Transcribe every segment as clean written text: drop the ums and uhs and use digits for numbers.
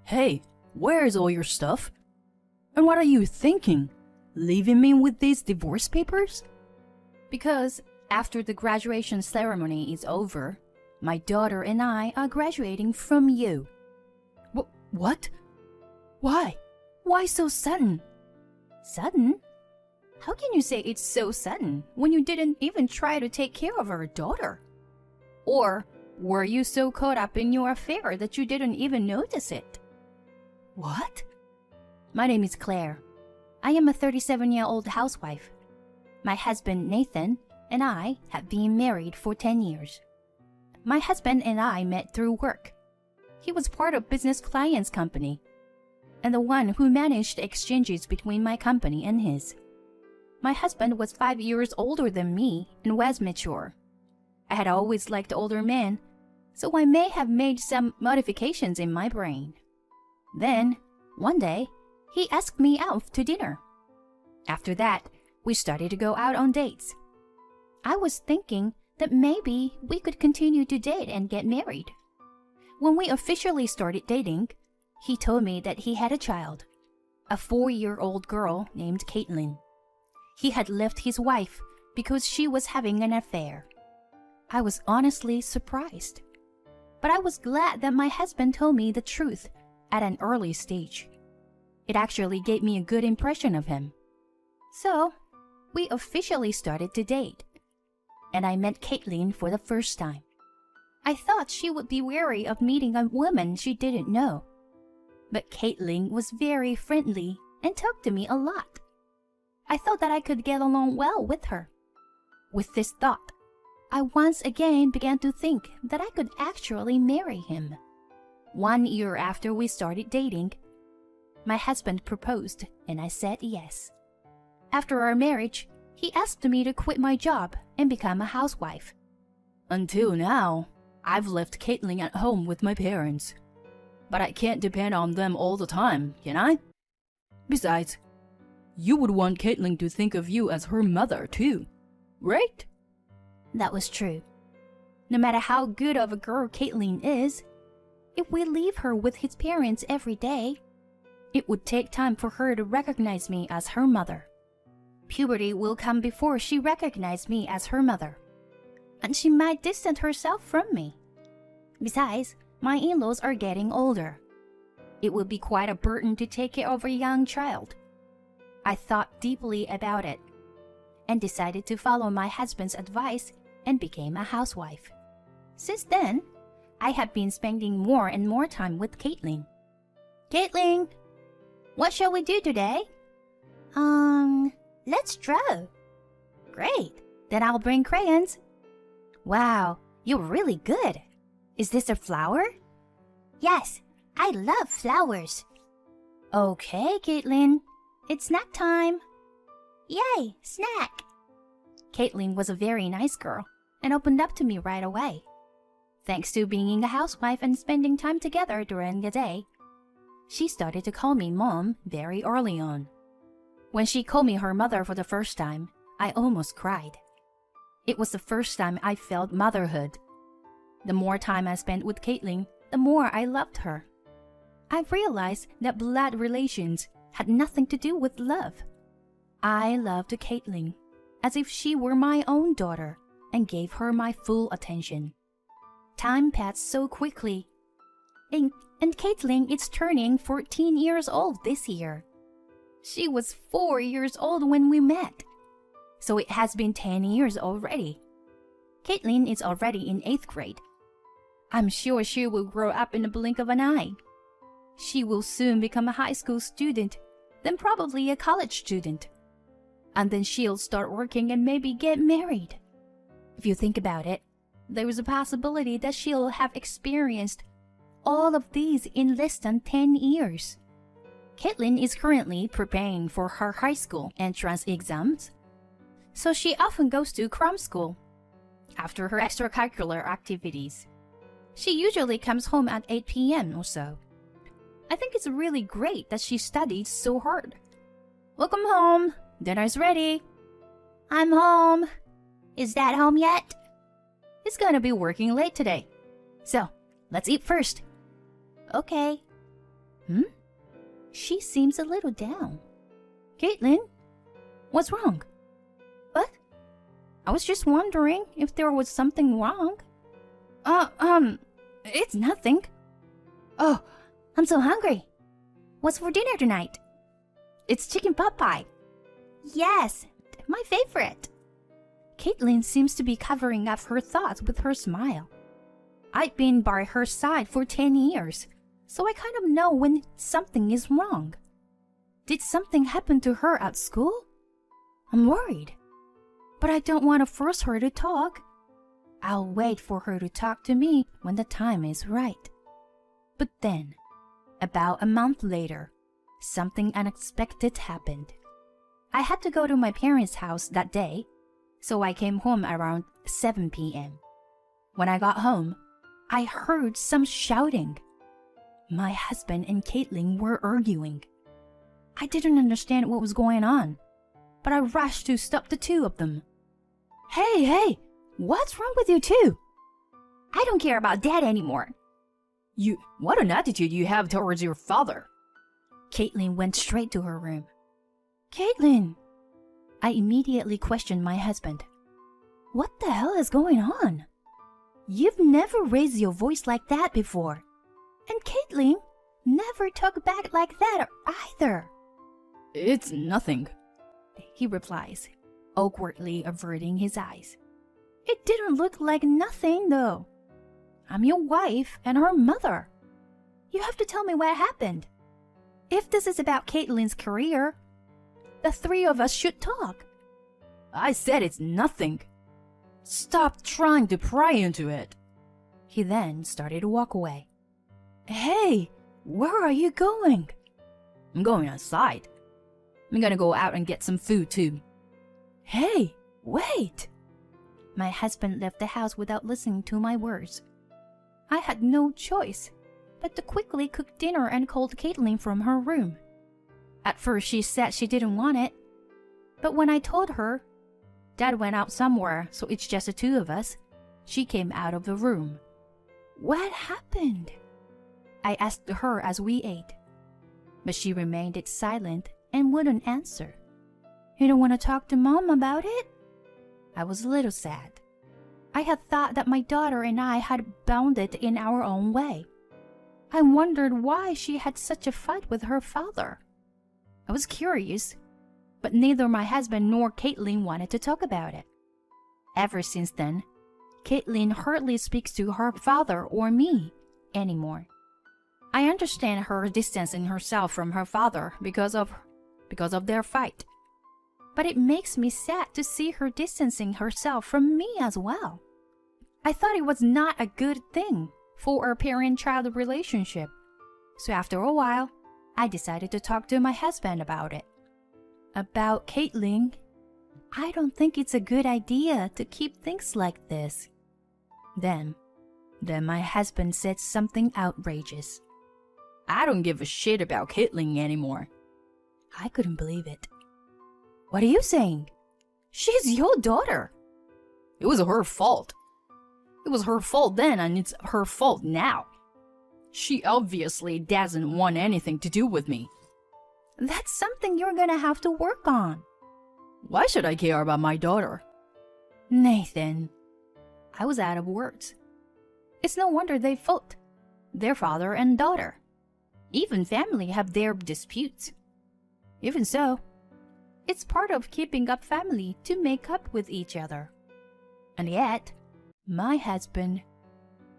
Hey, where's all your stuff? And what are you thinking? Leaving me with these divorce papers? Because after the graduation ceremony is over, my daughter and I are graduating from you. What? Why? Why so sudden? Sudden? How can you say it's so sudden when you didn't even try to take care of our daughter? Or were you so caught up in your affair that you didn't even notice it? What? My name is Claire. I am a 37-year-old housewife. My husband, Nathan, and I have been married for 10 years. My husband and I met through work. He was part of business client's company, and the one who managed the exchanges between my company and his. My husband was 5 years older than me and was mature. I had always liked older men, so I may have made some modifications in my brain. Then, one day, he asked me out to dinner. After that, we started to go out on dates. I was thinking that maybe we could continue to date and get married. When we officially started dating, he told me that he had a child, a 4-year-old girl named Caitlin. He had left his wife because she was having an affair. I was honestly surprised, but I was glad that my husband told me the truth at an early stage. It actually gave me a good impression of him. So, we officially started to date, and I met Caitlin for the first time. I thought she would be wary of meeting a woman she didn't know, but Caitlin was very friendly and talked to me a lot. I thought that I could get along well with her. With this thought, I once again began to think that I could actually marry him. 1 year after we started dating, my husband proposed and I said yes. After our marriage, he asked me to quit my job and become a housewife. Until now, I've left Caitlin at home with my parents. But I can't depend on them all the time, can I? Besides, you would want Caitlin to think of you as her mother too, right? That was true. No matter how good of a girl Caitlin is, if we leave her with his parents every day, it would take time for her to recognize me as her mother. Puberty will come before she recognizes me as her mother, and she might distance herself from me. Besides, my in-laws are getting older. It would be quite a burden to take care of a young child. I thought deeply about it and decided to follow my husband's advice and became a housewife. Since then, I have been spending more and more time with Caitlin. Caitlin, what shall we do today? Let's draw. Great, then I'll bring crayons. Wow, you're really good. Is this a flower? Yes, I love flowers. Okay, Caitlin, it's snack time. Yay, snack! Caitlin was a very nice girl and opened up to me right away. Thanks to being a housewife and spending time together during the day, she started to call me Mom very early on. When she called me her mother for the first time, I almost cried. It was the first time I felt motherhood. The more time I spent with Caitlin, the more I loved her. I realized that blood relations had nothing to do with love. I loved Caitlin as if she were my own daughter and gave her my full attention. Time passed so quickly. And Caitlin is turning 14 years old this year. She was 4 years old when we met, so it has been 10 years already. Caitlin is already in 8th grade. I'm sure she will grow up in the blink of an eye. She will soon become a high school student, then probably a college student. And then she'll start working and maybe get married. If you think about it, there is a possibility that she'll have experienced all of these in less than 10 years. Caitlin is currently preparing for her high school entrance exams, so she often goes to cram school. After her extracurricular activities, she usually comes home at 8 p.m. or so. I think it's really great that she studied so hard. Welcome home. Dinner's ready. I'm home. Is Dad home yet? He's gonna be working late today. So, let's eat first. Okay. Hmm? She seems a little down. Caitlin? What's wrong? What? I was just wondering if there was something wrong. It's nothing. Oh, I'm so hungry. What's for dinner tonight? It's chicken pot pie. Yes, my favorite. Caitlin seems to be covering up her thoughts with her smile. I've been by her side for 10 years, so I kind of know when something is wrong. Did something happen to her at school? I'm worried. But I don't want to force her to talk. I'll wait for her to talk to me when the time is right. But then, about a month later, something unexpected happened. I had to go to my parents' house that day, so I came home around 7 p.m. When I got home, I heard some shouting. My husband and Caitlin were arguing. I didn't understand what was going on, but I rushed to stop the two of them. Hey, what's wrong with you two? I don't care about Dad anymore. What an attitude you have towards your father. Caitlin went straight to her room. Caitlin! I immediately questioned my husband. What the hell is going on? You've never raised your voice like that before. And Caitlin never talked back like that either. It's nothing, he replies, awkwardly averting his eyes. It didn't look like nothing, though. I'm your wife and her mother. You have to tell me what happened. If this is about Caitlin's career, the three of us should talk. I said it's nothing. Stop trying to pry into it. He then started to walk away. Hey, where are you going? I'm going outside. I'm gonna go out and get some food too. Hey, wait! My husband left the house without listening to my words. I had no choice but to quickly cook dinner and called Caitlin from her room. At first she said she didn't want it, but when I told her Dad went out somewhere, so it's just the two of us, she came out of the room. What happened? I asked her as we ate, but she remained silent and wouldn't answer. You don't want to talk to Mom about it? I was a little sad. I had thought that my daughter and I had bonded in our own way. I wondered why she had such a fight with her father. I was curious, but neither my husband nor Caitlin wanted to talk about it. Ever since then, Caitlin hardly speaks to her father or me anymore. I understand her distancing herself from her father because of their fight. But it makes me sad to see her distancing herself from me as well. I thought it was not a good thing for a parent-child relationship. So after a while, I decided to talk to my husband about it. About Caitlin, I don't think it's a good idea to keep things like this. Then my husband said something outrageous. I don't give a shit about Caitlin anymore. I couldn't believe it. What are you saying? She's your daughter. It was her fault. It was her fault then, and it's her fault now. She obviously doesn't want anything to do with me. That's something you're gonna have to work on. Why should I care about my daughter? Nathan. I was out of words. It's no wonder they fought. Their father and daughter. Even family have their disputes. Even so, it's part of keeping up family to make up with each other. And yet, my husband,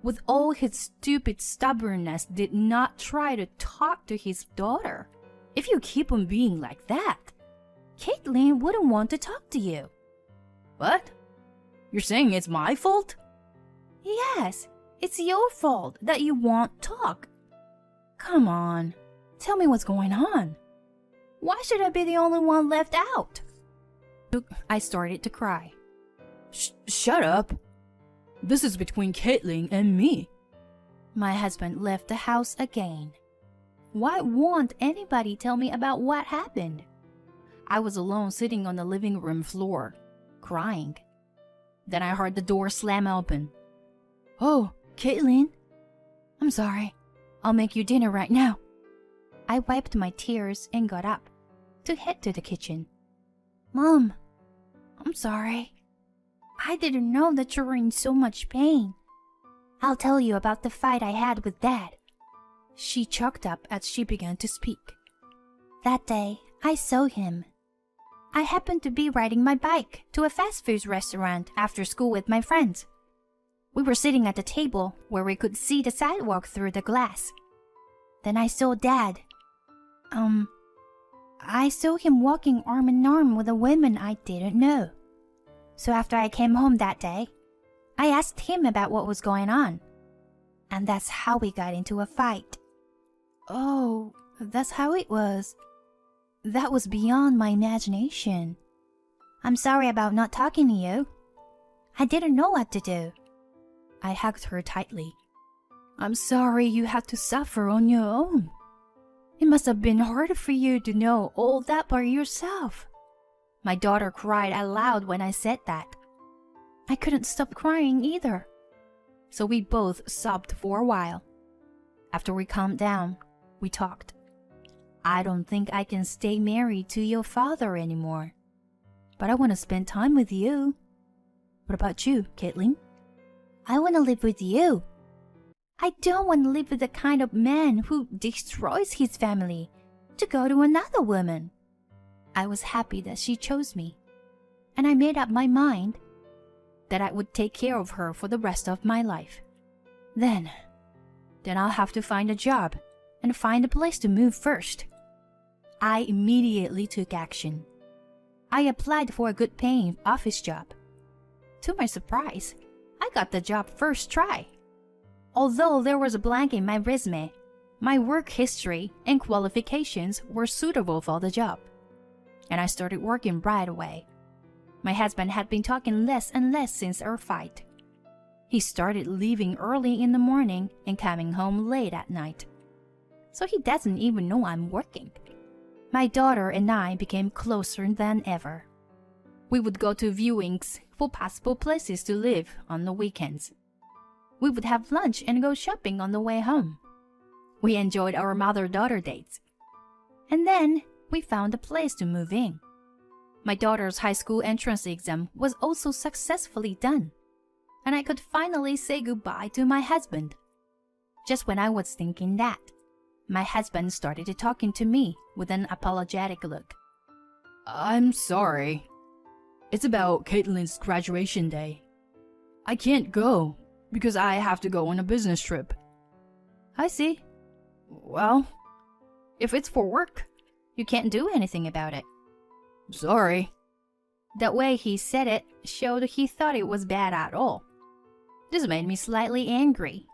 with all his stupid stubbornness, did not try to talk to his daughter. If you keep on being like that, Caitlin wouldn't want to talk to you. What? You're saying it's my fault? Yes, it's your fault that you won't talk. Come on, tell me what's going on. Why should I be the only one left out? I started to cry. Shut up. This is between Caitlin and me. My husband left the house again. Why won't anybody tell me about what happened? I was alone sitting on the living room floor, crying. Then I heard the door slam open. Oh, Caitlin? I'm sorry. I'll make you dinner right now. I wiped my tears and got up to head to the kitchen. Mom, I'm sorry. I didn't know that you were in so much pain. I'll tell you about the fight I had with Dad. She choked up as she began to speak. That day, I saw him. I happened to be riding my bike to a fast food restaurant after school with my friends. We were sitting at the table where we could see the sidewalk through the glass. Then I saw Dad. I saw him walking arm in arm with a woman I didn't know. So after I came home that day, I asked him about what was going on. And that's how we got into a fight. Oh, that's how it was. That was beyond my imagination. I'm sorry about not talking to you. I didn't know what to do. I hugged her tightly. I'm sorry you had to suffer on your own. It must have been hard for you to know all that by yourself. My daughter cried out loud when I said that. I couldn't stop crying either. So we both sobbed for a while. After we calmed down, we talked. I don't think I can stay married to your father anymore. But I want to spend time with you. What about you, Caitlin? I want to live with you. I don't want to live with the kind of man who destroys his family to go to another woman. I was happy that she chose me, and I made up my mind that I would take care of her for the rest of my life. Then I'll have to find a job and find a place to move first. I immediately took action. I applied for a good-paying office job. To my surprise, I got the job first try. Although there was a blank in my resume, my work history and qualifications were suitable for the job, and I started working right away. My husband had been talking less and less since our fight. He started leaving early in the morning and coming home late at night. So he doesn't even know I'm working. My daughter and I became closer than ever. We would go to viewings for possible places to live on the weekends. We would have lunch and go shopping on the way home. We enjoyed our mother-daughter dates. And then we found a place to move in. My daughter's high school entrance exam was also successfully done, and I could finally say goodbye to my husband. Just when I was thinking that, my husband started talking to me with an apologetic look. I'm sorry. It's about Caitlin's graduation day. I can't go because I have to go on a business trip. I see. Well, If it's for work, you can't do anything about it. sorry. The way he said it showed he thought it was bad at all. This made me slightly angry,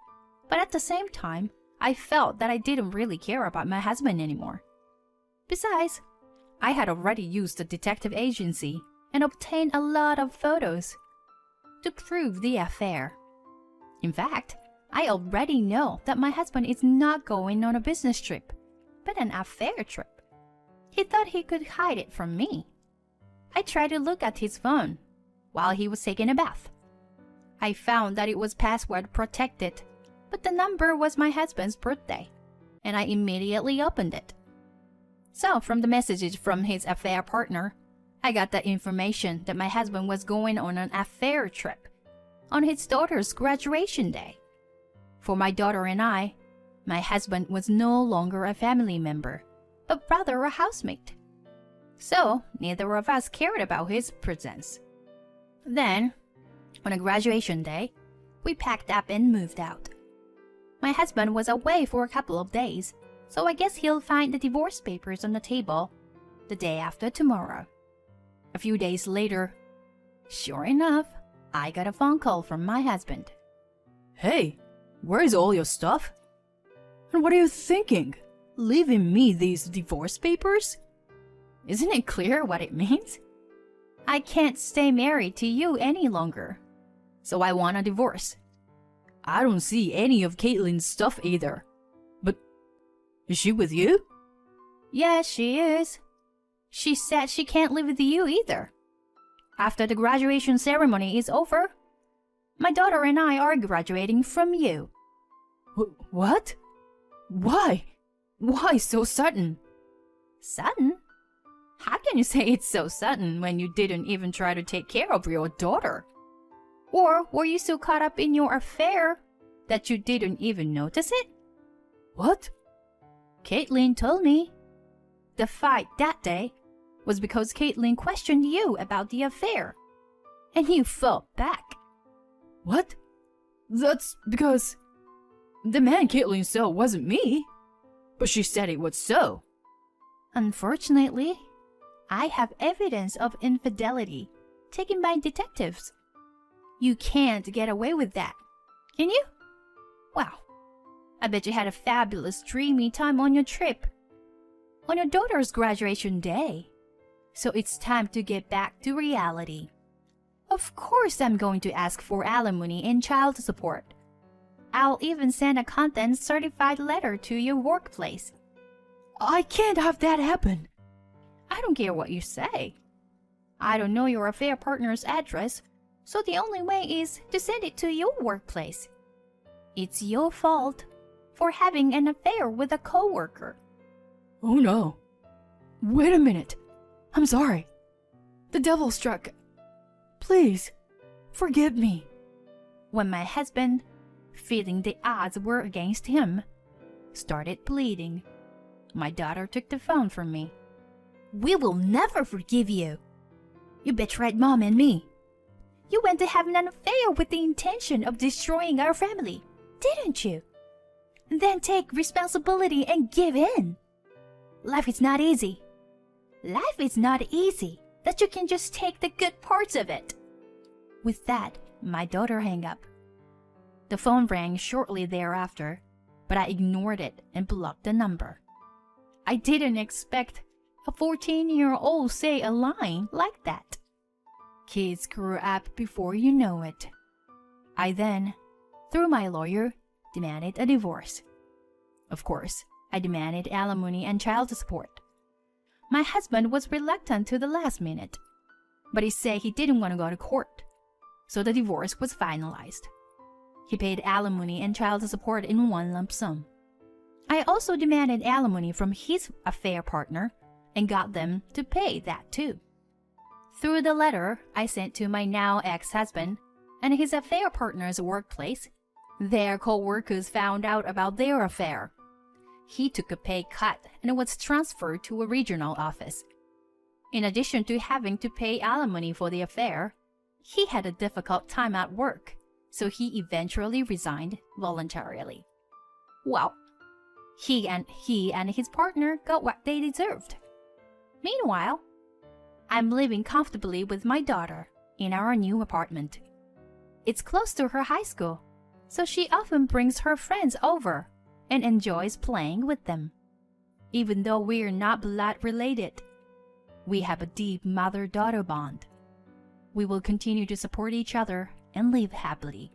but at the same time, I felt that I didn't really care about my husband anymore. Besides, I had already used a detective agency and obtained a lot of photos to prove the affair. In fact, I already know that my husband is not going on a business trip, but an affair trip. He thought he could hide it from me. I tried to look at his phone while he was taking a bath. I found that it was password protected, but the number was my husband's birthday, and I immediately opened it. So, from the messages from his affair partner, I got the information that my husband was going on an affair trip on his daughter's graduation day. For my daughter and I, my husband was no longer a family member, but rather a housemate. So, neither of us cared about his presence. Then, on a graduation day, we packed up and moved out. My husband was away for a couple of days, so I guess he'll find the divorce papers on the table the day after tomorrow. A few days later, sure enough, I got a phone call from my husband. Hey, where is all your stuff? And what are you thinking? Leaving me these divorce papers? Isn't it clear what it means? I can't stay married to you any longer, so I want a divorce. I don't see any of Caitlin's stuff either. But is she with you? Yes, she is. She said she can't live with you either. After the graduation ceremony is over, my daughter and I are graduating from you. What? Why? Why so sudden? Sudden? How can you say it's so sudden when you didn't even try to take care of your daughter? Or were you so caught up in your affair that you didn't even notice it? What? Caitlin told me. The fight that day was because Caitlin questioned you about the affair, and you fought back. What? That's because the man Caitlin saw wasn't me, but she said it was so. Unfortunately, I have evidence of infidelity taken by detectives. You can't get away with that, can you? Wow, I bet you had a fabulous dreamy time on your trip, on your daughter's graduation day. So it's time to get back to reality. Of course I'm going to ask for alimony and child support. I'll even send a content-certified letter to your workplace. I can't have that happen. I don't care what you say. I don't know your affair partner's address, so the only way is to send it to your workplace. It's your fault for having an affair with a coworker. Oh no. Wait a minute. I'm sorry. The devil struck. Please, forgive me. When my husband, feeling the odds were against him, started bleeding, my daughter took the phone from me. We will never forgive you. You betrayed Mom and me. You went to have an affair with the intention of destroying our family, didn't you? Then take responsibility and give in. Life is not easy. Life is not easy that you can just take the good parts of it. With that, my daughter hung up. The phone rang shortly thereafter, but I ignored it and blocked the number. I didn't expect a 14-year-old say a line like that. Kids grow up before you know it. I then, through my lawyer, demanded a divorce. Of course, I demanded alimony and child support. My husband was reluctant to the last minute, but he said he didn't want to go to court, so the divorce was finalized. He paid alimony and child support in one lump sum. I also demanded alimony from his affair partner and got them to pay that too. Through the letter I sent to my now ex-husband and his affair partner's workplace, their co-workers found out about their affair. He took a pay cut and was transferred to a regional office. In addition to having to pay alimony for the affair, he had a difficult time at work, so he eventually resigned voluntarily. Well, he and his partner got what they deserved. Meanwhile, I'm living comfortably with my daughter in our new apartment. It's close to her high school, so she often brings her friends over and enjoys playing with them. Even though we're not blood related, we have a deep mother-daughter bond. We will continue to support each other and live happily.